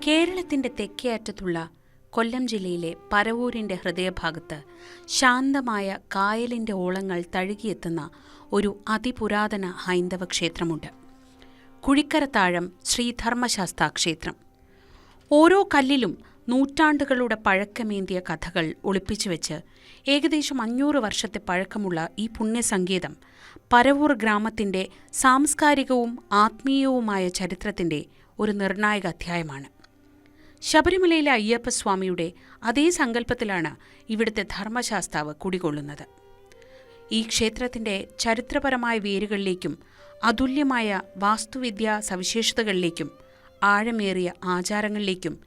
കേരളത്തിൻ്റെ തെക്കേ അറ്റത്തുള്ള കൊല്ലം ജില്ലയിലെ പരവൂരിൻ്റെ ഹൃദയഭാഗത്ത് ശാന്തമായ കായലിൻ്റെ ഓളങ്ങൾ തഴുകിയെത്തുന്ന ഒരു അതിപുരാതന ഹൈന്ദവ ക്ഷേത്രമുണ്ട്. കുഴിക്കരത്താഴം ശ്രീധർമ്മശാസ്താ ക്ഷേത്രം. ഓരോ കല്ലിലും നൂറ്റാണ്ടുകളുടെ പഴക്കമേന്തിയ കഥകൾ ഒളിപ്പിച്ചുവെച്ച് ഏകദേശം 500 വർഷത്തെ പഴക്കമുള്ള ഈ പുണ്യസങ്കേതം പരവൂർ ഗ്രാമത്തിൻ്റെ സാംസ്കാരികവും ആത്മീയവുമായ ചരിത്രത്തിൻ്റെ ഒരു നിർണായക അധ്യായമാണ്. ശബരിമലയിലെ അയ്യപ്പസ്വാമിയുടെ അതേ സങ്കല്പത്തിലാണ് ഇവിടുത്തെ ധർമ്മശാസ്താവ് കുടികൊള്ളുന്നത്. ഈ ക്ഷേത്രത്തിൻ്റെ ചരിത്രപരമായ വേരുകളിലേക്കും അതുല്യമായ വാസ്തുവിദ്യാ സവിശേഷതകളിലേക്കും ആഴമേറിയ ആചാരങ്ങളിലേക്കും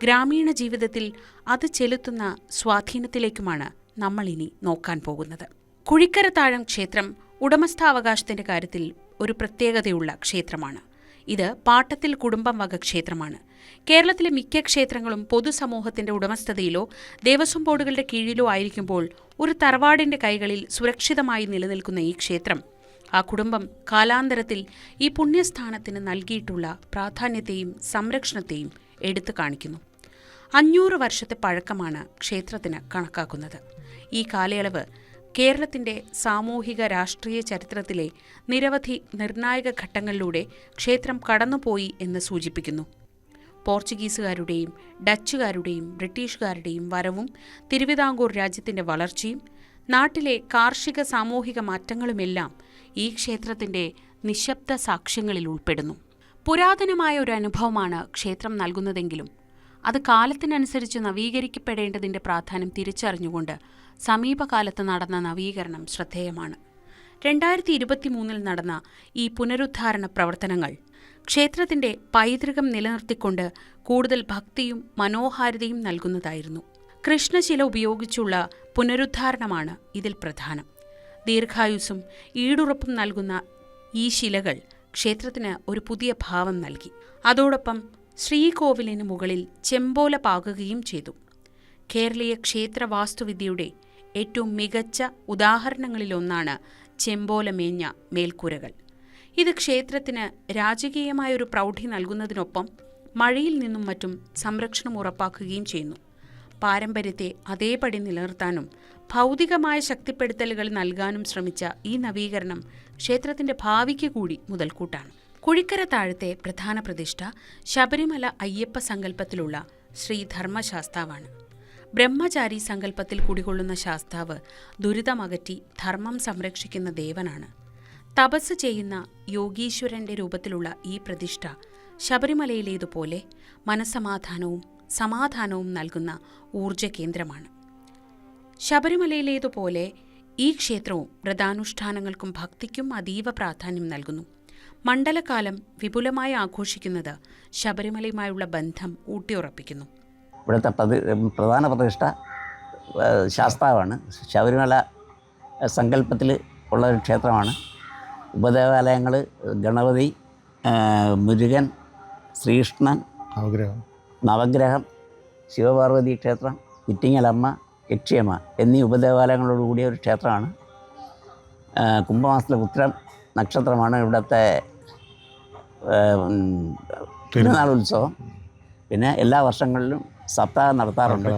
ഗ്രാമീണ ജീവിതത്തിൽ അത് ചെലുത്തുന്ന സ്വാധീനത്തിലേക്കുമാണ് നമ്മളിനി നോക്കാൻ പോകുന്നത്. കുഴിക്കരത്താഴം ക്ഷേത്രം ഉടമസ്ഥാവകാശത്തിൻ്റെ കാര്യത്തിൽ ഒരു പ്രത്യേകതയുള്ള ക്ഷേത്രമാണ്. ഇത് പാട്ടത്തിൽ കുടുംബം വക ക്ഷേത്രമാണ്. കേരളത്തിലെ മിക്ക ക്ഷേത്രങ്ങളും പൊതുസമൂഹത്തിന്റെ ഉടമസ്ഥതയിലോ ദേവസ്വം ബോർഡുകളുടെ കീഴിലോ ആയിരിക്കുമ്പോൾ ഒരു തറവാടിന്റെ കൈകളിൽ സുരക്ഷിതമായി നിലനിൽക്കുന്ന ഈ ക്ഷേത്രം ആ കുടുംബം കാലാന്തരത്തിൽ ഈ പുണ്യസ്ഥാനത്തിന് നൽകിയിട്ടുള്ള പ്രാധാന്യത്തെയും സംരക്ഷണത്തെയും എടുത്തു കാണിക്കുന്നു. 500 വർഷത്തെ പഴക്കമാണ് ക്ഷേത്രത്തിന് കണക്കാക്കുന്നത്. ഈ കാലയളവ് കേരളത്തിൻ്റെ സാമൂഹിക രാഷ്ട്രീയ ചരിത്രത്തിലെ നിരവധി നിർണായക ഘട്ടങ്ങളിലൂടെ ക്ഷേത്രം കടന്നുപോയി എന്ന് സൂചിപ്പിക്കുന്നു. പോർച്ചുഗീസുകാരുടെയും ഡച്ചുകാരുടെയും ബ്രിട്ടീഷുകാരുടെയും വരവും തിരുവിതാംകൂർ രാജ്യത്തിൻ്റെ വളർച്ചയും നാട്ടിലെ കാർഷിക സാമൂഹിക മാറ്റങ്ങളുമെല്ലാം ഈ ക്ഷേത്രത്തിൻ്റെ നിശബ്ദ സാക്ഷ്യങ്ങളിൽ ഉൾപ്പെടുന്നു. പുരാതനമായ ഒരു അനുഭവമാണ് ക്ഷേത്രം നൽകുന്നതെങ്കിലും അത് കാലത്തിനനുസരിച്ച് നവീകരിക്കപ്പെടേണ്ടതിൻ്റെ പ്രാധാന്യം തിരിച്ചറിഞ്ഞുകൊണ്ട് സമീപകാലത്ത് നടന്ന നവീകരണം ശ്രദ്ധേയമാണ്. 2023 നടന്ന ഈ പുനരുദ്ധാരണ പ്രവർത്തനങ്ങൾ ക്ഷേത്രത്തിൻ്റെ പൈതൃകം നിലനിർത്തിക്കൊണ്ട് കൂടുതൽ ഭക്തിയും മനോഹാരിതയും നൽകുന്നതായിരുന്നു. കൃഷ്ണശില ഉപയോഗിച്ചുള്ള പുനരുദ്ധാരണമാണ് ഇതിൽ പ്രധാനം. ദീർഘായുസ്സും ഈടുറപ്പും നൽകുന്ന ഈ ശിലകൾ ക്ഷേത്രത്തിന് ഒരു പുതിയ ഭാവം നൽകി. അതോടൊപ്പം ശ്രീകോവിലിന് മുകളിൽ ചെമ്പോല പാകുകയും ചെയ്തു. കേരളീയ ക്ഷേത്ര വാസ്തുവിദ്യയുടെ ഏറ്റവും മികച്ച ഉദാഹരണങ്ങളിലൊന്നാണ് ചെമ്പോല മേഞ്ഞ മേൽക്കൂരകൾ. ഇത് ക്ഷേത്രത്തിന് രാജകീയമായൊരു പ്രൗഢി നൽകുന്നതിനൊപ്പം മഴയിൽ നിന്നും മറ്റും സംരക്ഷണം ഉറപ്പാക്കുകയും ചെയ്യുന്നു. പാരമ്പര്യത്തെ അതേപടി നിലനിർത്താനും ഭൗതികമായ ശക്തിപ്പെടുത്തലുകൾ നൽകാനും ശ്രമിച്ച ഈ നവീകരണം ക്ഷേത്രത്തിൻ്റെ ഭാവിക്ക് കൂടി മുതൽക്കൂട്ടാണ്. കുഴിക്കരത്താഴത്തെ പ്രധാന പ്രതിഷ്ഠ ശബരിമല അയ്യപ്പ സങ്കല്പത്തിലുള്ള ശ്രീധർമ്മശാസ്താവാണ്. ബ്രഹ്മചാരി സങ്കല്പത്തിൽ കുടികൊള്ളുന്ന ശാസ്താവ് ദുരിതമകറ്റി ധർമ്മം സംരക്ഷിക്കുന്ന ദേവനാണ്. തപസ് ചെയ്യുന്ന യോഗീശ്വരന്റെ രൂപത്തിലുള്ള ഈ പ്രതിഷ്ഠ ശബരിമലയിലേതുപോലെ മനസ്സമാധാനവും സമാധാനവും നൽകുന്ന ഊർജ കേന്ദ്രമാണ്. ശബരിമലയിലേതുപോലെ ഈ ക്ഷേത്രവും വ്രതാനുഷ്ഠാനങ്ങൾക്കും ഭക്തിക്കും അതീവ പ്രാധാന്യം നൽകുന്നു. മണ്ഡലകാലം വിപുലമായി ആഘോഷിക്കുന്നത് ശബരിമലയുമായുള്ള ബന്ധം ഊട്ടിയുറപ്പിക്കുന്നു. ഇവിടുത്തെ പ്രധാന പ്രതിഷ്ഠ ശാസ്താവാണ്. ശബരിമല സങ്കല്പത്തിൽ ഉള്ള ഒരു ക്ഷേത്രമാണ്. ഉപദേവാലയങ്ങൾ ഗണപതി, മുരുകൻ, ശ്രീകൃഷ്ണൻ, നവഗ്രഹം, ശിവപാർവതി ക്ഷേത്രം, ഇറ്റിങ്ങലമ്മ, യക്ഷിയമ്മ എന്നീ ഉപദേവാലയങ്ങളോടുകൂടിയ ഒരു ക്ഷേത്രമാണ്. കുംഭമാസത്തിലെ ഉത്തരം നക്ഷത്രമാണ് ഇവിടുത്തെ തിരുനാൾ ഉത്സവം. പിന്നെ എല്ലാ വർഷങ്ങളിലും സപ്താഹം നടത്താറുണ്ട്.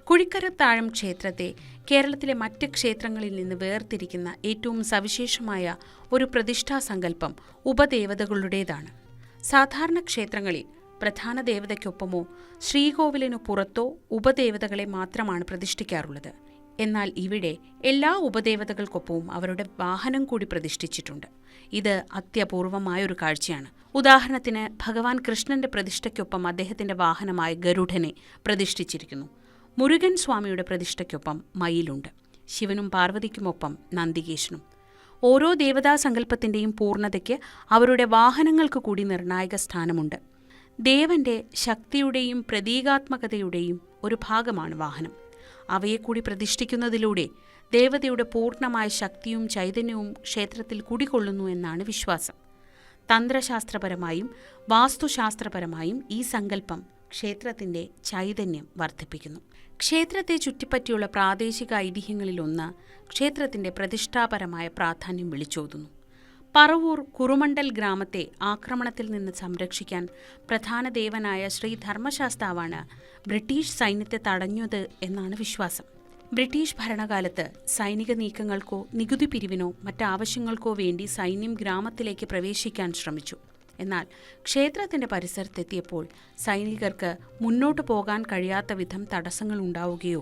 കുഴിക്കരത്താഴം ക്ഷേത്രത്തെ കേരളത്തിലെ മറ്റ് ക്ഷേത്രങ്ങളിൽ നിന്ന് വേർതിരിക്കുന്ന ഏറ്റവും സവിശേഷമായ ഒരു പ്രതിഷ്ഠാസങ്കല്പം ഉപദേവതകളുടേതാണ്. സാധാരണ ക്ഷേത്രങ്ങളിൽ പ്രധാന ദേവതയ്ക്കൊപ്പമോ ശ്രീകോവിലിനു പുറത്തോ ഉപദേവതകളെ മാത്രമാണ് പ്രതിഷ്ഠിക്കാറുള്ളത്. എന്നാൽ ഇവിടെ എല്ലാ ഉപദേവതകൾക്കൊപ്പവും അവരുടെ വാഹനം കൂടി പ്രതിഷ്ഠിച്ചിട്ടുണ്ട്. ഇത് അത്യപൂർവമായൊരു കാഴ്ചയാണ്. ഉദാഹരണത്തിന് ഭഗവാൻ കൃഷ്ണന്റെ പ്രതിഷ്ഠയ്ക്കൊപ്പം അദ്ദേഹത്തിന്റെ വാഹനമായ ഗരുഡനെ പ്രതിഷ്ഠിച്ചിരിക്കുന്നു. മുരുകൻ സ്വാമിയുടെ പ്രതിഷ്ഠയ്ക്കൊപ്പം മയിലുണ്ട്. ശിവനും പാർവതിക്കുമൊപ്പം നന്ദികേശനും. ഓരോ ദേവതാസങ്കല്പത്തിൻ്റെയും പൂർണ്ണതയ്ക്ക് അവരുടെ വാഹനങ്ങൾക്ക് കൂടി നിർണായക സ്ഥാനമുണ്ട്. ദേവന്റെ ശക്തിയുടെയും പ്രതീകാത്മകതയുടെയും ഒരു ഭാഗമാണ് വാഹനം. അവയെ കൂടി പ്രതിഷ്ഠിക്കുന്നതിലൂടെ ദേവതയുടെ പൂർണ്ണമായ ശക്തിയും ചൈതന്യവും ക്ഷേത്രത്തിൽ കുടികൊള്ളുന്നു എന്നാണ് വിശ്വാസം. തന്ത്രശാസ്ത്രപരമായും വാസ്തുശാസ്ത്രപരമായും ഈ സങ്കല്പം ക്ഷേത്രത്തിൻ്റെ ചൈതന്യം വർദ്ധിപ്പിക്കുന്നു. ക്ഷേത്രത്തെ ചുറ്റിപ്പറ്റിയുള്ള പ്രാദേശിക ഐതിഹ്യങ്ങളിലൊന്ന് ക്ഷേത്രത്തിൻ്റെ പ്രതിഷ്ഠാപരമായ പ്രാധാന്യം വിളിച്ചോതുന്നു. പറവൂർ കുറുമണ്ടൽ ഗ്രാമത്തെ ആക്രമണത്തിൽ നിന്ന് സംരക്ഷിക്കാൻ പ്രധാന ദേവനായ ശ്രീ ധർമ്മശാസ്താവാണ് ബ്രിട്ടീഷ് സൈന്യത്തെ തടഞ്ഞത് എന്നാണ് വിശ്വാസം. ബ്രിട്ടീഷ് ഭരണകാലത്ത് സൈനിക നീക്കങ്ങൾക്കോ നികുതി പിരിവിനോ മറ്റാവശ്യങ്ങൾക്കോ വേണ്ടി സൈന്യം ഗ്രാമത്തിലേക്ക് പ്രവേശിക്കാൻ ശ്രമിച്ചു. എന്നാൽ ക്ഷേത്രത്തിന്റെ പരിസരത്തെത്തിയപ്പോൾ സൈനികർക്ക് മുന്നോട്ടു പോകാൻ കഴിയാത്ത വിധം തടസ്സങ്ങൾ ഉണ്ടാവുകയോ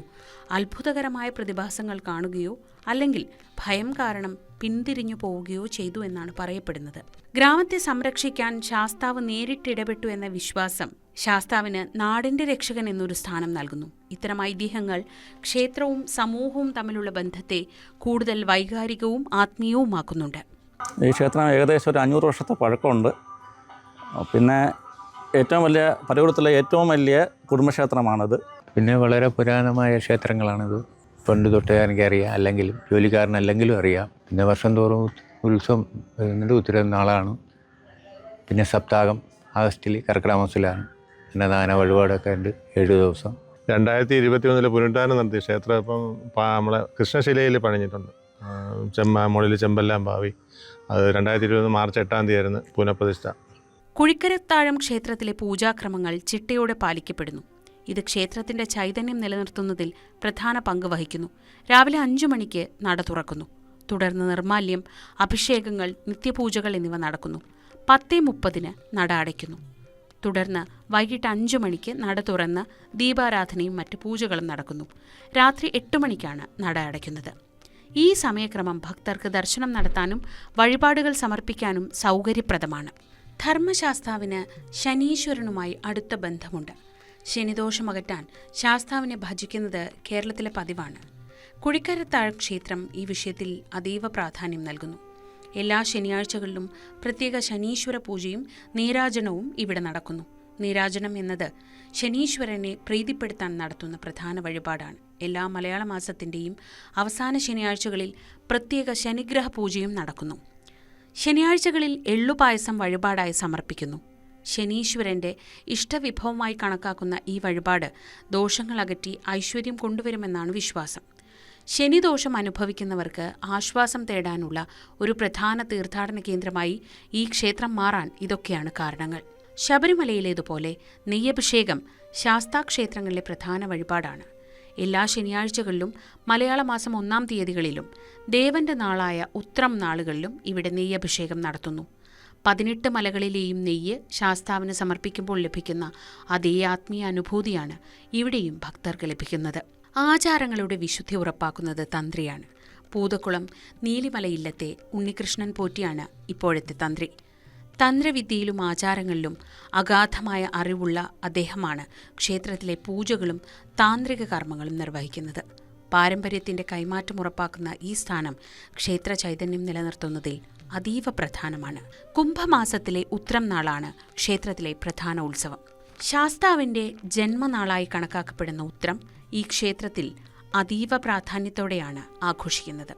അത്ഭുതകരമായ പ്രതിഭാസങ്ങൾ കാണുകയോ അല്ലെങ്കിൽ ഭയം കാരണം പിന്തിരിഞ്ഞു പോവുകയോ ചെയ്തു എന്നാണ് പറയപ്പെടുന്നത്. ഗ്രാമത്തെ സംരക്ഷിക്കാൻ ശാസ്താവ് നേരിട്ടിടപെട്ടു എന്ന വിശ്വാസം ശാസ്താവിന് നാടിന്റെ രക്ഷകൻ എന്നൊരു സ്ഥാനം നൽകുന്നു. ഇത്തരം ഐതിഹ്യങ്ങൾ ക്ഷേത്രവും സമൂഹവും തമ്മിലുള്ള ബന്ധത്തെ കൂടുതൽ വൈകാരികവും ആത്മീയവുമാക്കുന്നുണ്ട്. ഈ ക്ഷേത്രം ഏകദേശം ഒരു 500 വർഷത്തെ പഴക്കമുണ്ട്. പിന്നെ ഏറ്റവും വലിയ പരവൂരത്തിലെ ഏറ്റവും വലിയ കുടുംബക്ഷേത്രമാണിത്. പിന്നെ വളരെ പുരാതനമായ ക്ഷേത്രങ്ങളാണിത്. പണ്ട് തൊട്ടേ എനിക്കറിയാം, അല്ലെങ്കിലും ജോലിക്കാരനല്ലെങ്കിലും അറിയാം. പിന്നെ വർഷം തോറും ഉത്സവം വരുന്നത് ഉത്തരനാളാണ്. പിന്നെ സപ്താഹം ആഗസ്റ്റിൽ കർക്കിടക മാസത്തിലാണ്. പിന്നെ ദാന വഴിപാടൊക്കെ ഉണ്ട് 7 ദിവസം. 2021 പുനരുദ്ധാരണം നടത്തിയ ക്ഷേത്രം ഇപ്പം നമ്മളെ കൃഷ്ണശിലയിൽ പണിഞ്ഞിട്ടുണ്ട്. മുകളിൽ ചെമ്പെല്ലാം ഭാവി. അത് 2020 മാർച്ച് 8-ാം തീയതിയായിരുന്നു പുനഃപ്രതിഷ്ഠ. കുഴിക്കരത്താഴം ക്ഷേത്രത്തിലെ പൂജാക്രമങ്ങൾ ചിട്ടയോടെ പാലിക്കപ്പെടുന്നു. ഇത് ക്ഷേത്രത്തിന്റെ ചൈതന്യം നിലനിർത്തുന്നതിൽ പ്രധാന പങ്ക് വഹിക്കുന്നു. രാവിലെ 5 മണിക്ക് നട തുറക്കുന്നു. തുടർന്ന് നിർമാല്യം, അഭിഷേകങ്ങൾ, നിത്യപൂജകൾ എന്നിവ നടക്കുന്നു. 10:30 നട അടയ്ക്കുന്നു. തുടർന്ന് വൈകിട്ട് 5 മണിക്ക് നട തുറന്ന് ദീപാരാധനയും മറ്റ് പൂജകളും നടക്കുന്നു. രാത്രി 8 മണിക്കാണ് നട അടയ്ക്കുന്നത്. ഈ സമയക്രമം ഭക്തർക്ക് ദർശനം നടത്താനും വഴിപാടുകൾ സമർപ്പിക്കാനും സൗകര്യപ്രദമാണ്. ധർമ്മശാസ്താവിന് ശനീശ്വരനുമായി അടുത്ത ബന്ധമുണ്ട്. ശനിദോഷമകറ്റാൻ ശാസ്താവിനെ ഭജിക്കുന്നത് കേരളത്തിലെ പതിവാണ്. കുഴിക്കരത്താഴം ക്ഷേത്രം ഈ വിഷയത്തിൽ അതീവ പ്രാധാന്യം നൽകുന്നു. എല്ലാ ശനിയാഴ്ചകളിലും പ്രത്യേക ശനീശ്വര പൂജയും നീരാജനവും ഇവിടെ നടക്കുന്നു. നീരാജനം എന്നത് ശനീശ്വരനെ പ്രീതിപ്പെടുത്താൻ നടത്തുന്ന പ്രധാന വഴിപാടാണ്. എല്ലാ മലയാള മാസത്തിൻ്റെയും അവസാന ശനിയാഴ്ചകളിൽ പ്രത്യേക ശനിഗ്രഹ പൂജയും നടക്കുന്നു. ശനിയാഴ്ചകളിൽ എള്ളുപായസം വഴിപാടായി സമർപ്പിക്കുന്നു. ശനീശ്വരന്റെ ഇഷ്ടവിഭവമായി കണക്കാക്കുന്ന ഈ വഴിപാട് ദോഷങ്ങൾ അകറ്റി ഐശ്വര്യം കൊണ്ടുവരുമെന്നാണ് വിശ്വാസം. ശനിദോഷം അനുഭവിക്കുന്നവർക്ക് ആശ്വാസം തേടാനുള്ള ഒരു പ്രധാന തീർത്ഥാടന കേന്ദ്രമായി ഈ ക്ഷേത്രം മാറാൻ ഇതൊക്കെയാണ് കാരണങ്ങൾ. ശബരിമലയിലേതുപോലെ നെയ്യഭിഷേകം ശാസ്താക്ഷേത്രങ്ങളിലെ പ്രധാന വഴിപാടാണ്. എല്ലാ ശനിയാഴ്ചകളിലും മലയാള മാസം 1-ാം തീയതികളിലും ദേവന്റെ നാളായ ഉത്രം നാളുകളിലും ഇവിടെ നെയ്യഭിഷേകം നടത്തുന്നു. 18 മലകളിലെയും നെയ്യ് ശാസ്താവിന് സമർപ്പിക്കുമ്പോൾ ലഭിക്കുന്ന അതേ ആത്മീയ അനുഭൂതിയാണ് ഇവിടെയും ഭക്തർക്ക് ലഭിക്കുന്നത്. ആചാരങ്ങളുടെ വിശുദ്ധി ഉറപ്പാക്കുന്നത് തന്ത്രിയാണ്. പൂതക്കുളം നീലിമലയില്ലത്തെ ഉണ്ണികൃഷ്ണൻ പോറ്റിയാണ് ഇപ്പോഴത്തെ തന്ത്രി. തന്ത്രവിദ്യയിലും ആചാരങ്ങളിലും അഗാധമായ അറിവുള്ള അദ്ദേഹമാണ് ക്ഷേത്രത്തിലെ പൂജകളും താന്ത്രിക കർമ്മങ്ങളും നിർവഹിക്കുന്നത്. പാരമ്പര്യത്തിന്റെ കൈമാറ്റം ഉറപ്പാക്കുന്ന ഈ സ്ഥാനം ക്ഷേത്ര ചൈതന്യം നിലനിർത്തുന്നതിൽ അതീവ പ്രധാനമാണ്. കുംഭമാസത്തിലെ ഉത്രം നാളാണ് ക്ഷേത്രത്തിലെ പ്രധാന ഉത്സവം. ശാസ്താവിന്റെ ജന്മനാളായി കണക്കാക്കപ്പെടുന്ന ഉത്രം ഈ ക്ഷേത്രത്തിൽ അതീവ പ്രാധാന്യത്തോടെയാണ് ആഘോഷിക്കുന്നത്.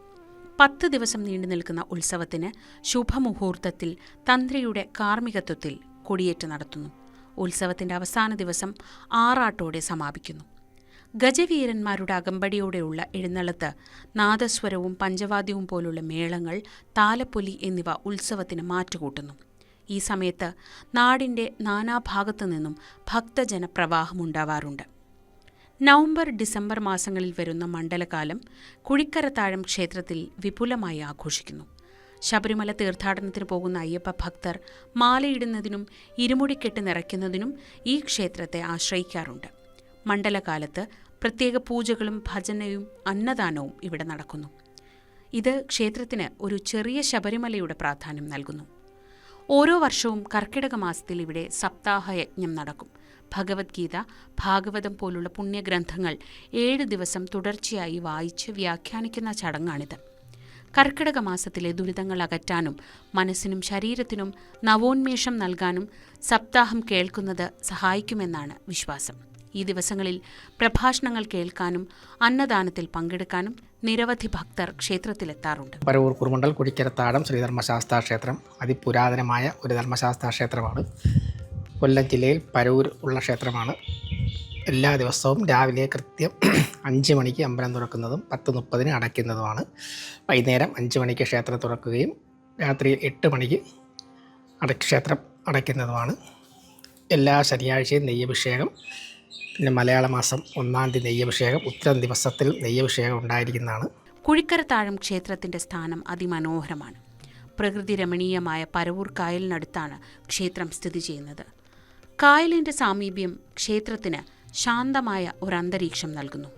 10 ദിവസം നീണ്ടു നിൽക്കുന്ന ഉത്സവത്തിന് ശുഭമുഹൂർത്തത്തിൽ തന്ത്രിയുടെ കാർമ്മികത്വത്തിൽ കൊടിയേറ്റ് നടത്തുന്നു. ഉത്സവത്തിന്റെ അവസാന ദിവസം ആറാട്ടോടെ സമാപിക്കുന്നു. ഗജവീരന്മാരുടെ അകമ്പടിയോടെയുള്ള എഴുന്നള്ളത്ത്, നാദസ്വരവും പഞ്ചവാദ്യവും പോലുള്ള മേളങ്ങൾ, താലപ്പൊലി എന്നിവ ഉത്സവത്തിന് മാറ്റുകൂട്ടുന്നു. ഈ സമയത്ത് നാടിന്റെ നാനാഭാഗത്തു നിന്നും ഭക്തജനപ്രവാഹമുണ്ടാവാറുണ്ട്. നവംബർ, ഡിസംബർ മാസങ്ങളിൽ വരുന്ന മണ്ഡലകാലം കുഴിക്കരത്താഴം ക്ഷേത്രത്തിൽ വിപുലമായി ആഘോഷിക്കുന്നു. ശബരിമല തീർത്ഥാടനത്തിന് പോകുന്ന അയ്യപ്പ ഭക്തർ മാലയിടുന്നതിനും ഇരുമുടിക്കെട്ട് നിറയ്ക്കുന്നതിനും ഈ ക്ഷേത്രത്തെ ആശ്രയിക്കാറുണ്ട്. മണ്ഡലകാലത്ത് പ്രത്യേക പൂജകളും ഭജനയും അന്നദാനവും ഇവിടെ നടക്കുന്നു. ഇത് ക്ഷേത്രത്തിന് ഒരു ചെറിയ ശബരിമലയുടെ പ്രാധാന്യം നൽകുന്നു. ഓരോ വർഷവും കർക്കിടക മാസത്തിൽ ഇവിടെ സപ്താഹയജ്ഞം നടക്കും. ഭഗവത്ഗീത, ഭാഗവതം പോലുള്ള പുണ്യഗ്രന്ഥങ്ങൾ 7 ദിവസം തുടർച്ചയായി വായിച്ച് വ്യാഖ്യാനിക്കുന്ന ചടങ്ങാണിത്. കർക്കിടക മാസത്തിലെ ദുരിതങ്ങൾ അകറ്റാനും മനസ്സിനും ശരീരത്തിനും നവോന്മേഷം നൽകാനും സപ്താഹം കേൾക്കുന്നത് സഹായിക്കുമെന്നാണ് വിശ്വാസം. ഈ ദിവസങ്ങളിൽ പ്രഭാഷണങ്ങൾ കേൾക്കാനും അന്നദാനത്തിൽ പങ്കെടുക്കാനും നിരവധി ഭക്തർ ക്ഷേത്രത്തിലെത്താറുണ്ട്. പറവൂർ കുറുമണ്ടൽ കുഴിക്കരത്താഴം ശ്രീധർമ്മശാസ്താ ക്ഷേത്രം അതിപുരാതനമായ ഒരു ധർമ്മശാസ്താ ക്ഷേത്രമാണ്. കൊല്ലം ജില്ലയിൽ പരവൂർ ഉള്ള ക്ഷേത്രമാണ്. എല്ലാ ദിവസവും രാവിലെ കൃത്യം 5 മണിക്ക് അമ്പലം തുറക്കുന്നതും 10:30 അടയ്ക്കുന്നതുമാണ്. വൈകുന്നേരം 5 മണിക്ക് ക്ഷേത്രം തുറക്കുകയും രാത്രി 8 മണിക്ക് ക്ഷേത്രം അടയ്ക്കുന്നതുമാണ്. എല്ലാ ശനിയാഴ്ചയും നെയ്യഭിഷേകം, പിന്നെ മലയാള മാസം 1-ാം തീയതി നെയ്യഭിഷേകം, ഉത്രം ദിവസത്തിൽ നെയ്യഭിഷേകം ഉണ്ടായിരിക്കുന്നതാണ്. കുഴിക്കരത്താഴം ക്ഷേത്രത്തിൻ്റെ സ്ഥാനം അതിമനോഹരമാണ്. പ്രകൃതി രമണീയമായ പരവൂർ കായലിനടുത്താണ് ക്ഷേത്രം സ്ഥിതി ചെയ്യുന്നത്. കായലിൻ്റെ സാമീപ്യം ക്ഷേത്രത്തിന് ശാന്തമായ ഒരു അന്തരീക്ഷം നൽകുന്നു.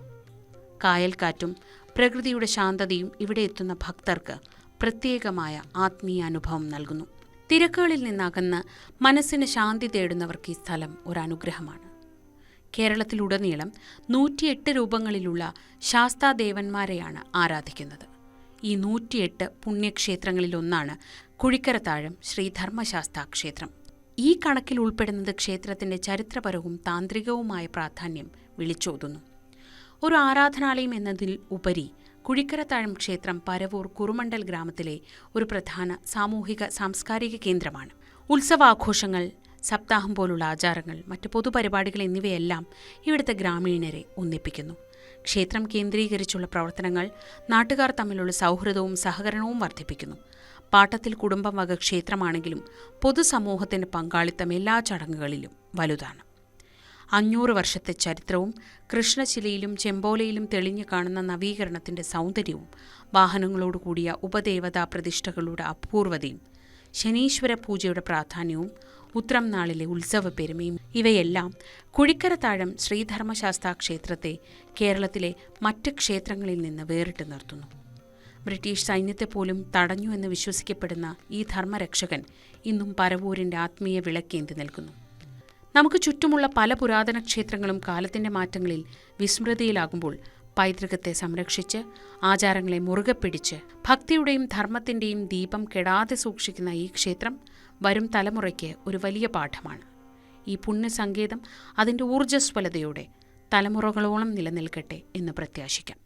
കായൽക്കാറ്റും പ്രകൃതിയുടെ ശാന്തതയും ഇവിടെ എത്തുന്ന ഭക്തർക്ക് പ്രത്യേകമായ ആത്മീയ അനുഭവം നൽകുന്നു. തിരക്കുകളിൽ നിന്നകന്ന് മനസ്സിന് ശാന്തി തേടുന്നവർക്ക് ഈ സ്ഥലം ഒരു അനുഗ്രഹമാണ്. കേരളത്തിലുടനീളം 108 രൂപങ്ങളിലുള്ള ശാസ്താദേവന്മാരെയാണ് ആരാധിക്കുന്നത്. ഈ 108 പുണ്യക്ഷേത്രങ്ങളിലൊന്നാണ് കുഴിക്കരത്താഴം ശ്രീ ധർമ്മശാസ്താ ക്ഷേത്രം. ഈ കണക്കിൽ ഉൾപ്പെടുന്നത് ക്ഷേത്രത്തിൻ്റെ ചരിത്രപരവും താന്ത്രികവുമായ പ്രാധാന്യം വിളിച്ചോതുന്നു. ഒരു ആരാധനാലയം എന്നതിൽ ഉപരി കുഴിക്കരത്താഴം ക്ഷേത്രം പരവൂർ കുറുമണ്ടൽ ഗ്രാമത്തിലെ ഒരു പ്രധാന സാമൂഹിക സാംസ്കാരിക കേന്ദ്രമാണ്. ഉത്സവാഘോഷങ്ങൾ, സപ്താഹം പോലുള്ള ആചാരങ്ങൾ, മറ്റ് പൊതുപരിപാടികൾ എന്നിവയെല്ലാം ഇവിടുത്തെ ഗ്രാമീണരെ ഒന്നിപ്പിക്കുന്നു. ക്ഷേത്രം കേന്ദ്രീകരിച്ചുള്ള പ്രവർത്തനങ്ങൾ നാട്ടുകാർ തമ്മിലുള്ള സൗഹൃദവും സഹകരണവും വർദ്ധിപ്പിക്കുന്നു. പാട്ടത്തിൽ കുടുംബം വക ക്ഷേത്രമാണെങ്കിലും പൊതുസമൂഹത്തിൻ്റെ പങ്കാളിത്തം എല്ലാ ചടങ്ങുകളിലും വലുതാണ്. 500 വർഷത്തെ ചരിത്രവും കൃഷ്ണശിലയിലും ചെമ്പോലയിലും തെളിഞ്ഞു കാണുന്ന നവീകരണത്തിൻ്റെ സൗന്ദര്യവും, വാഹനങ്ങളോടുകൂടിയ ഉപദേവതാ പ്രതിഷ്ഠകളുടെ അപൂർവതയും, ശനീശ്വര പൂജയുടെ പ്രാധാന്യവും, ഉത്രം നാളിലെ ഉത്സവ പെരുമയും ഇവയെല്ലാം കുഴിക്കരത്താഴം ശ്രീധർമ്മശാസ്താ ക്ഷേത്രത്തെ കേരളത്തിലെ മറ്റ് ക്ഷേത്രങ്ങളിൽ നിന്ന് വേറിട്ട് നിർത്തുന്നു. ബ്രിട്ടീഷ് സൈന്യത്തെപ്പോലും തടഞ്ഞു എന്ന് വിശ്വസിക്കപ്പെടുന്ന ഈ ധർമ്മരക്ഷകൻ ഇന്നും പരവൂരിൻ്റെ ആത്മീയ വിളക്കേന്തി നിൽക്കുന്നു. നമുക്ക് ചുറ്റുമുള്ള പല പുരാതന ക്ഷേത്രങ്ങളും കാലത്തിൻ്റെ മാറ്റങ്ങളിൽ വിസ്മൃതിയിലാകുമ്പോൾ പൈതൃകത്തെ സംരക്ഷിച്ച് ആചാരങ്ങളെ മുറുകെ പിടിച്ച് ഭക്തിയുടെയും ധർമ്മത്തിൻ്റെയും ദീപം കെടാതെ സൂക്ഷിക്കുന്ന ഈ ക്ഷേത്രം വരും തലമുറയ്ക്ക് ഒരു വലിയ പാഠമാണ്. ഈ പുണ്യസങ്കേതം അതിൻ്റെ ഊർജ്ജസ്വലതയോടെ തലമുറകളോളം നിലനിൽക്കട്ടെ എന്ന് പ്രത്യാശിക്കാം.